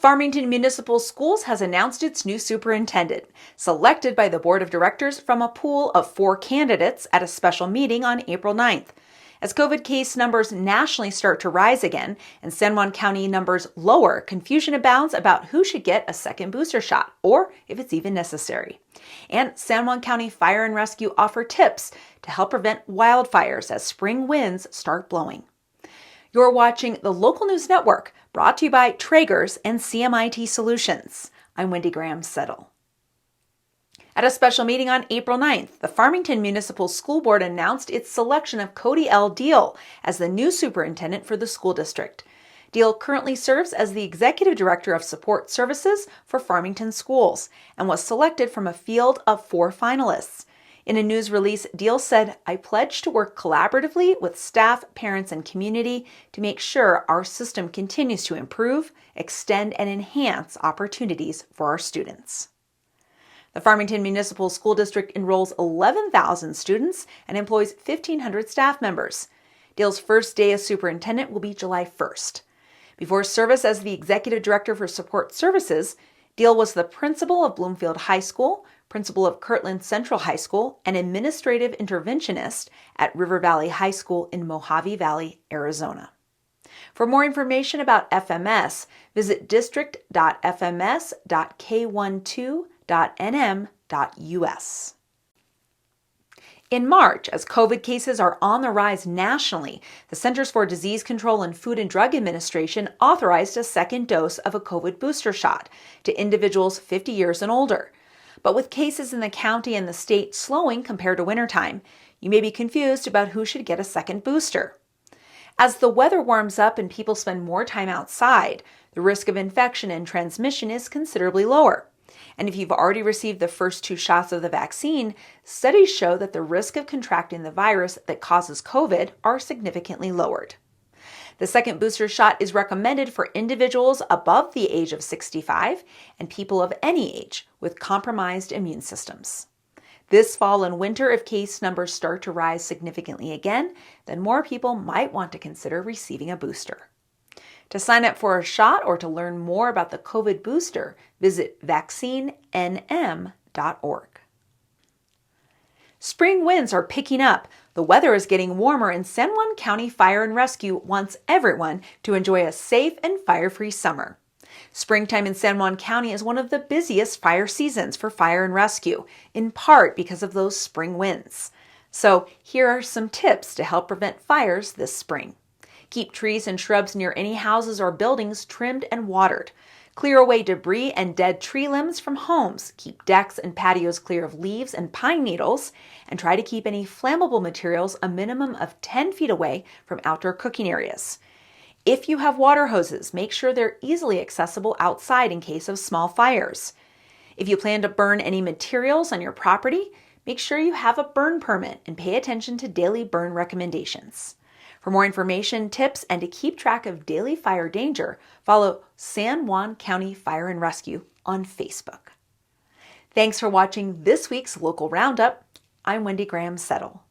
Farmington Municipal Schools has announced its new superintendent, selected by the board of directors from a pool of 4 candidates at a special meeting on April 9th. As COVID case numbers nationally start to rise again and San Juan County numbers lower, confusion abounds about who should get a second booster shot or if it's even necessary. And San Juan County Fire and Rescue offer tips to help prevent wildfires as spring winds start blowing. You're watching the Local News Network, brought to you by Traeger's and CMIT Solutions. I'm Wendy Graham-Settle. At a special meeting on April 9th, the Farmington Municipal School Board announced its selection of Cody L. Deal as the new superintendent for the school district. Deal currently serves as the Executive Director of Support Services for Farmington Schools and was selected from a field of 4 finalists. In a news release, Deal said, "I pledge to work collaboratively with staff, parents, and community to make sure our system continues to improve, extend, and enhance opportunities for our students." The Farmington Municipal School District enrolls 11,000 students and employs 1,500 staff members. Deal's first day as superintendent will be July 1st. Before service as the Executive Director for Support Services, Deal was the principal of Bloomfield High School, principal of Kirtland Central High School, and administrative interventionist at River Valley High School in Mojave Valley, Arizona. For more information about FMS, visit district.fms.k12.nm.us. In March, as COVID cases are on the rise nationally, the Centers for Disease Control and Food and Drug Administration authorized a second dose of a COVID booster shot to individuals 50 years and older. But with cases in the county and the state slowing compared to wintertime, you may be confused about who should get a second booster. As the weather warms up and people spend more time outside, the risk of infection and transmission is considerably lower. And if you've already received the first 2 shots of the vaccine, studies show that the risk of contracting the virus that causes COVID are significantly lowered. The second booster shot is recommended for individuals above the age of 65 and people of any age with compromised immune systems. This fall and winter, if case numbers start to rise significantly again, then more people might want to consider receiving a booster. To sign up for a shot or to learn more about the COVID booster, visit vaccinenm.org. Spring winds are picking up. The weather is getting warmer, and San Juan County Fire and Rescue wants everyone to enjoy a safe and fire-free summer. Springtime in San Juan County is one of the busiest fire seasons for fire and rescue, in part because of those spring winds. So here are some tips to help prevent fires this spring. Keep trees and shrubs near any houses or buildings trimmed and watered. Clear away debris and dead tree limbs from homes. Keep decks and patios clear of leaves and pine needles, and try to keep any flammable materials a minimum of 10 feet away from outdoor cooking areas. If you have water hoses, make sure they're easily accessible outside in case of small fires. If you plan to burn any materials on your property, make sure you have a burn permit and pay attention to daily burn recommendations. For more information, tips, and to keep track of daily fire danger, follow San Juan County Fire and Rescue on Facebook. Thanks for watching this week's Local Roundup. I'm Wendy Graham-Settle.